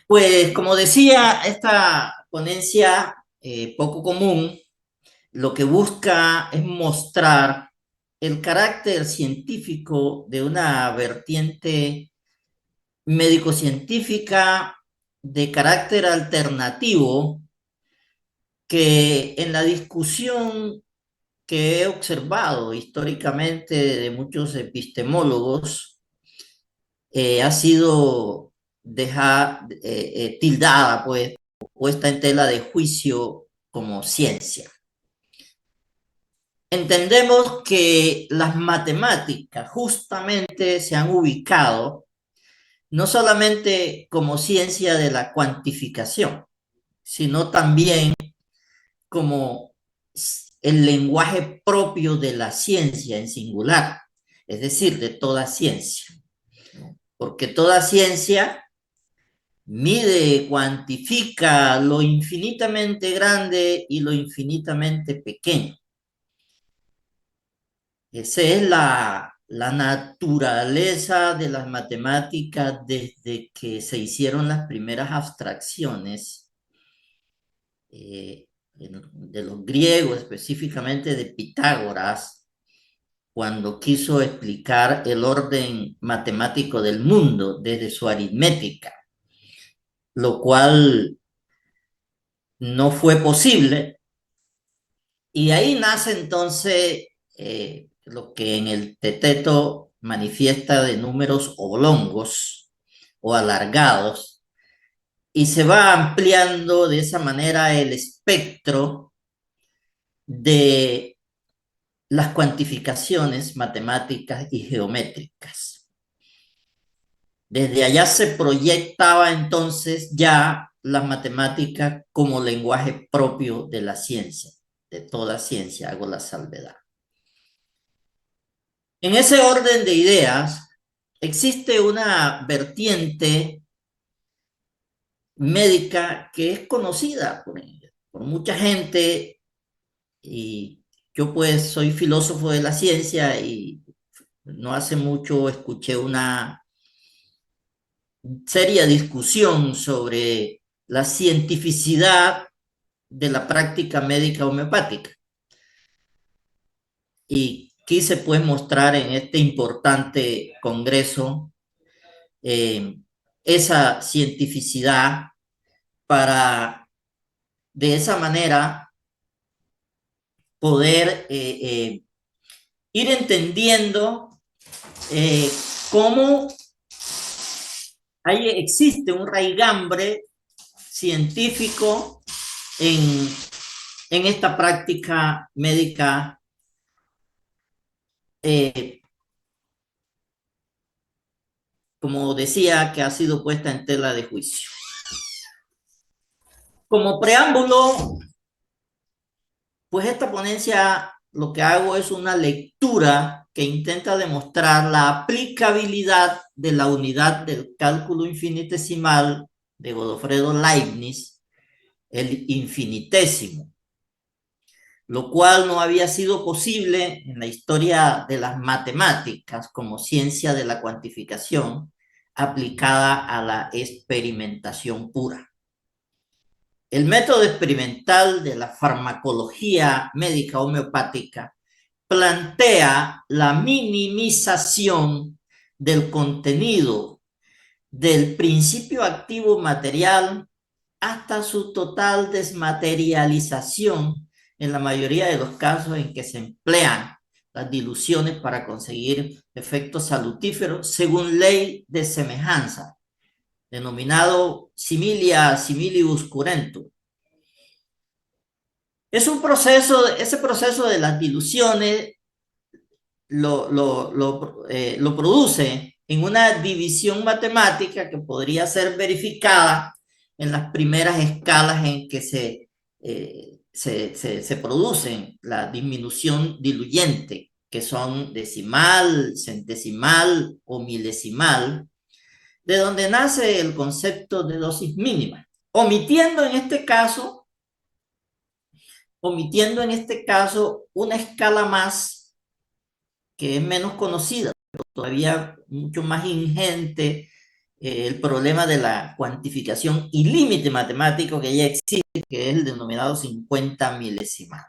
Pues como decía, esta ponencia poco común lo que busca es mostrar el carácter científico de una vertiente médico-científica de carácter alternativo que en la discusión que he observado históricamente de muchos epistemólogos ha sido tildada, pues, puesta en tela de juicio como ciencia. Entendemos que las matemáticas justamente se han ubicado no solamente como ciencia de la cuantificación, sino también como el lenguaje propio de la ciencia en singular, es decir, de toda ciencia. Porque toda ciencia mide, cuantifica lo infinitamente grande y lo infinitamente pequeño. Esa es la naturaleza de las matemáticas desde que se hicieron las primeras abstracciones de los griegos, específicamente de Pitágoras, cuando quiso explicar el orden matemático del mundo desde su aritmética, lo cual no fue posible. Y ahí nace entonces lo que en el teteto manifiesta de números oblongos o alargados, y se va ampliando de esa manera el espectro de las cuantificaciones matemáticas y geométricas. Desde allá se proyectaba entonces ya las matemáticas como lenguaje propio de la ciencia, de toda ciencia, hago la salvedad. En ese orden de ideas, existe una vertiente médica que es conocida por mucha gente, y yo pues soy filósofo de la ciencia y no hace mucho escuché una seria discusión sobre la cientificidad de la práctica médica homeopática. Y quise pues mostrar en este importante congreso eh, esa cientificidad para de esa manera poder ir entendiendo eh, cómo existe un raigambre científico en, en esta práctica médica eh, como decía, que ha sido puesta en tela de juicio. Como preámbulo, pues esta ponencia lo que hago es una lectura que intenta demostrar la aplicabilidad de la unidad del cálculo infinitesimal de Godofredo Leibniz, el infinitésimo, lo cual no había sido posible en la historia de las matemáticas como ciencia de la cuantificación aplicada a la experimentación pura. El método experimental de la farmacología médica homeopática plantea la minimización del contenido del principio activo material hasta su total desmaterialización en la mayoría de los casos en que se emplean las diluciones para conseguir efectos salutíferos según ley de semejanza, denominado similia similius curentum. Es un proceso, ese proceso de las diluciones lo produce en una división matemática que podría ser verificada en las primeras escalas en que se producen la disminución diluyente, que son decimal, centesimal o milesimal, de donde nace el concepto de dosis mínima, omitiendo en este caso una escala más que es menos conocida, pero todavía mucho más ingente el problema de la cuantificación y límite matemático que ya existe, que es el denominado 50 milesimal.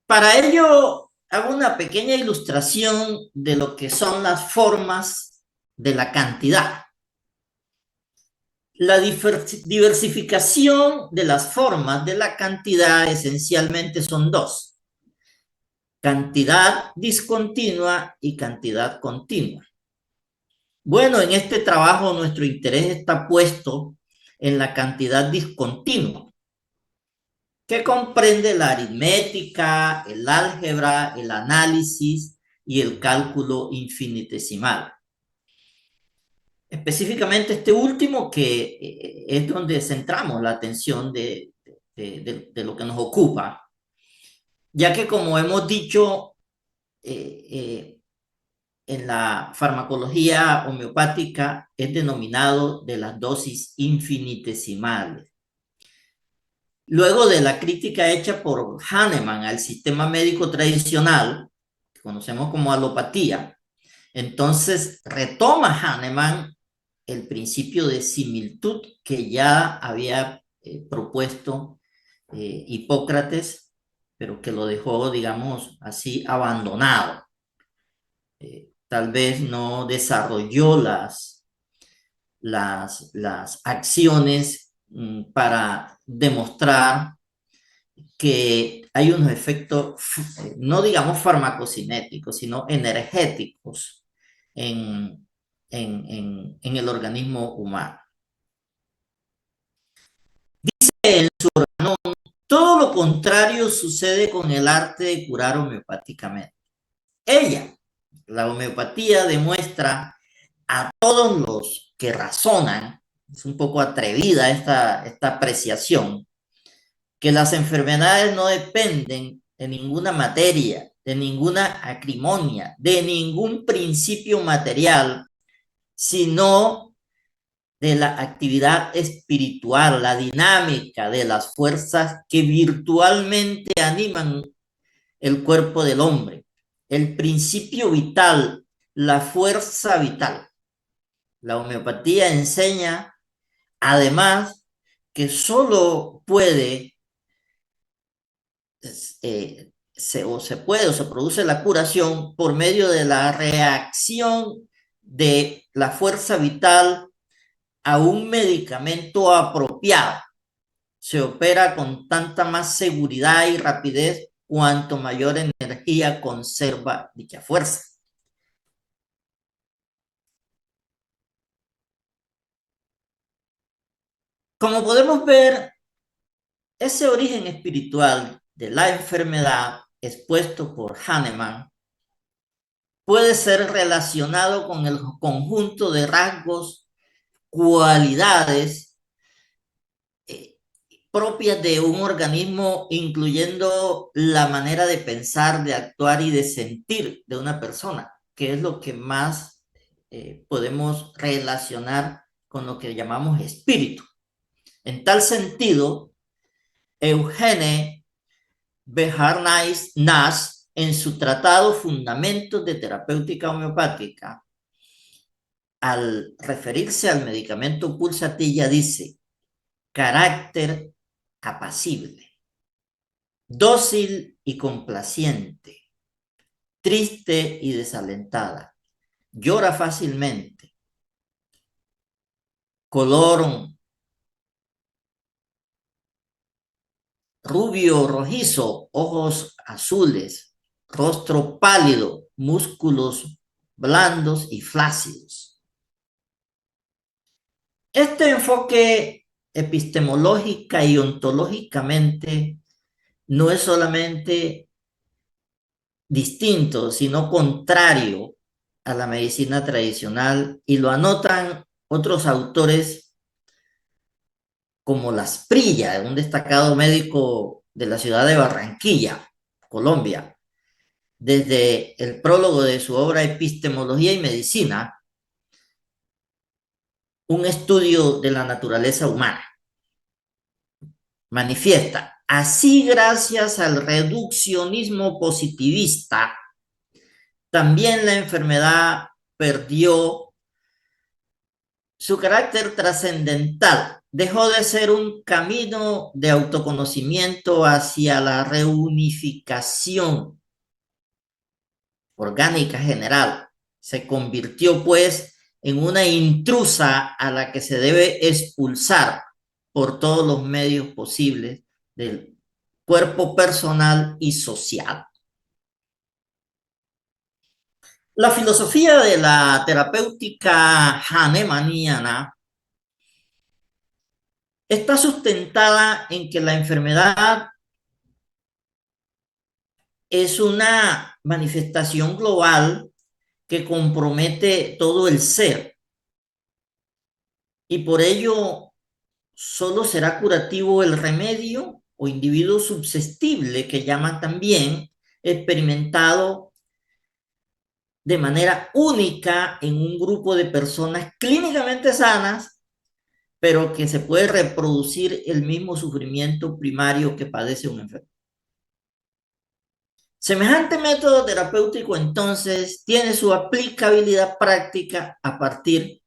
Para ello, hago una pequeña ilustración de lo que son las formas de la cantidad. La diversificación de las formas de la cantidad esencialmente son dos: cantidad discontinua y cantidad continua. Bueno, en este trabajo nuestro interés está puesto en la cantidad discontinua, que comprende la aritmética, el álgebra, el análisis y el cálculo infinitesimal. Específicamente este último, que es donde centramos la atención de lo que nos ocupa, ya que, como hemos dicho, en la farmacología homeopática es denominado de las dosis infinitesimales. Luego de la crítica hecha por Hahnemann al sistema médico tradicional, que conocemos como alopatía, entonces retoma Hahnemann el principio de similitud que ya había propuesto Hipócrates, pero que lo dejó, digamos así, abandonado. Tal vez no desarrolló las acciones para demostrar que hay unos efectos, no digamos farmacocinéticos, sino energéticos en el organismo humano. Dice en su Organón: todo lo contrario sucede con el arte de curar homeopáticamente. La homeopatía, demuestra a todos los que razonan, es un poco atrevida esta apreciación, que las enfermedades no dependen de ninguna materia, de ninguna acrimonia, de ningún principio material, sino de la actividad espiritual, la dinámica de las fuerzas que virtualmente animan el cuerpo del hombre, el principio vital, la fuerza vital. La homeopatía enseña, además, que solo puede se produce la curación por medio de la reacción de la fuerza vital a un medicamento apropiado. Se opera con tanta más seguridad y rapidez cuanto mayor energía conserva dicha fuerza. Como podemos ver, ese origen espiritual de la enfermedad expuesto por Hahnemann puede ser relacionado con el conjunto de rasgos, cualidades propias de un organismo, incluyendo la manera de pensar, de actuar y de sentir de una persona, que es lo que más podemos relacionar con lo que llamamos espíritu. En tal sentido, Eugene Bejarnais-Nash, en su tratado Fundamentos de Terapéutica Homeopática, al referirse al medicamento pulsatilla, dice: carácter apacible, dócil y complaciente, triste y desalentada, llora fácilmente, color rubio rojizo, ojos azules, rostro pálido, músculos blandos y flácidos. Este enfoque epistemológica y ontológicamente no es solamente distinto, sino contrario a la medicina tradicional, y lo anotan otros autores como Las Prilla, un destacado médico de la ciudad de Barranquilla, Colombia. Desde el prólogo de su obra Epistemología y Medicina, un estudio de la naturaleza humana, manifiesta: así, gracias al reduccionismo positivista, también la enfermedad perdió su carácter trascendental. Dejó de ser un camino de autoconocimiento hacia la reunificación orgánica general. Se convirtió, pues, en una intrusa a la que se debe expulsar por todos los medios posibles del cuerpo personal y social. La filosofía de la terapéutica hahnemanniana está sustentada en que la enfermedad es una manifestación global que compromete todo el ser y por ello solo será curativo el remedio o individuo susceptible, que llaman también, experimentado de manera única en un grupo de personas clínicamente sanas, pero que se puede reproducir el mismo sufrimiento primario que padece un enfermo. Semejante método terapéutico entonces tiene su aplicabilidad práctica a partir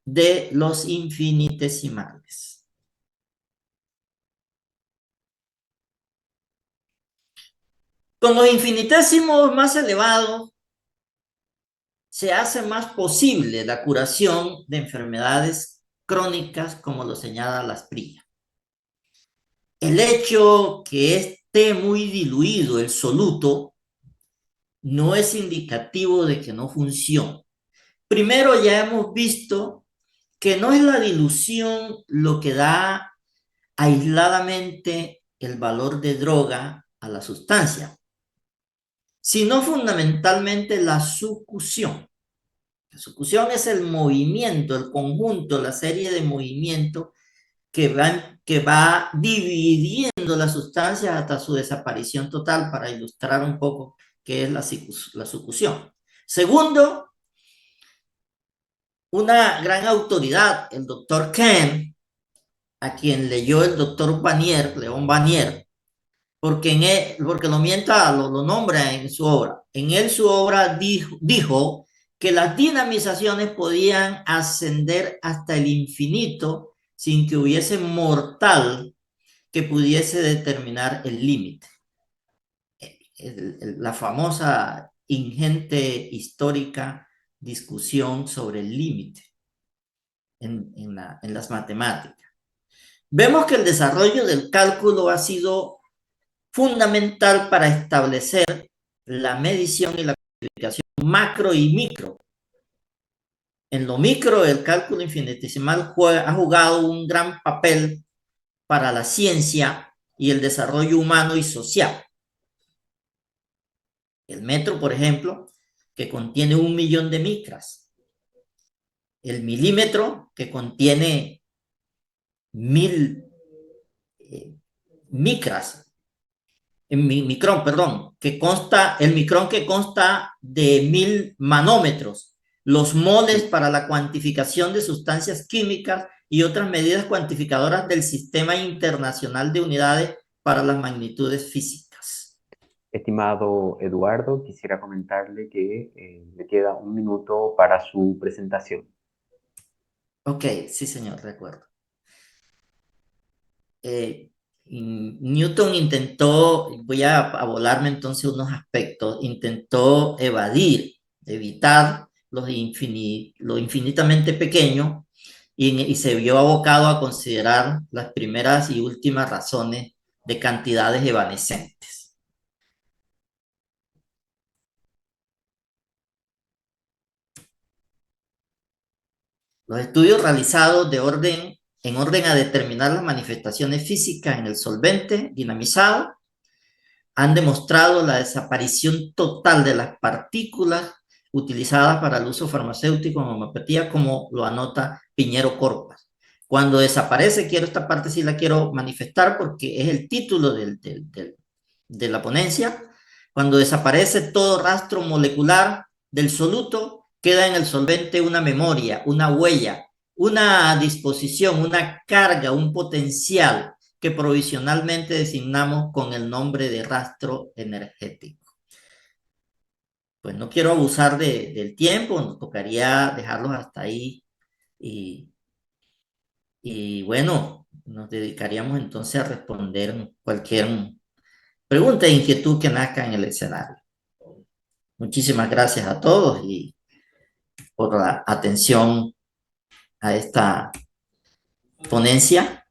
de los infinitesimales. Con los infinitesimos más elevados se hace más posible la curación de enfermedades crónicas, como lo señala Asprilla. El hecho que esté muy diluido el soluto no es indicativo de que no funcione. Primero, ya hemos visto que no es la dilución lo que da aisladamente el valor de droga a la sustancia, sino fundamentalmente la sucusión. La sucusión es el movimiento, el conjunto, la serie de movimientos que va dividiendo la sustancia hasta su desaparición total, para ilustrar un poco qué es la sucusión. Segundo, una gran autoridad, el doctor Kent, a quien leyó el doctor Vanier, León Vanier, porque lo nombra en su obra. En él su obra dijo que las dinamizaciones podían ascender hasta el infinito sin que hubiese mortal que pudiese determinar el límite. La famosa, ingente, histórica discusión sobre el límite en las matemáticas. Vemos que el desarrollo del cálculo ha sido fundamental para establecer la medición y la cuantificación macro y micro. En lo micro, el cálculo infinitesimal ha jugado un gran papel para la ciencia y el desarrollo humano y social. El metro, por ejemplo, que contiene 1 millón de micras. El milímetro, que contiene 1000 micras. El micrón que consta de 1000 manómetros. Los moles para la cuantificación de sustancias químicas y otras medidas cuantificadoras del Sistema Internacional de Unidades para las Magnitudes Físicas. Estimado Eduardo, quisiera comentarle que le queda 1 minuto para su presentación. Ok, sí señor, recuerdo. Newton intentó, voy a volarme entonces unos aspectos, intentó evitar lo infinitamente pequeño y se vio abocado a considerar las primeras y últimas razones de cantidades evanescentes. Los estudios realizados en orden a determinar las manifestaciones físicas en el solvente dinamizado han demostrado la desaparición total de las partículas utilizadas para el uso farmacéutico en homeopatía, como lo anota Piñero Corpas. Cuando desaparece, esta parte sí la quiero manifestar porque es el título de la ponencia. Cuando desaparece todo rastro molecular del soluto, queda en el solvente una memoria, una huella, una disposición, una carga, un potencial que provisionalmente designamos con el nombre de rastro energético. pues no quiero abusar del tiempo, nos tocaría dejarlos hasta ahí y, y bueno, nos dedicaríamos entonces a responder cualquier pregunta e inquietud que nazca en el escenario. Muchísimas gracias a todos y por la atención a esta ponencia.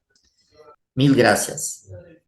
Mil gracias.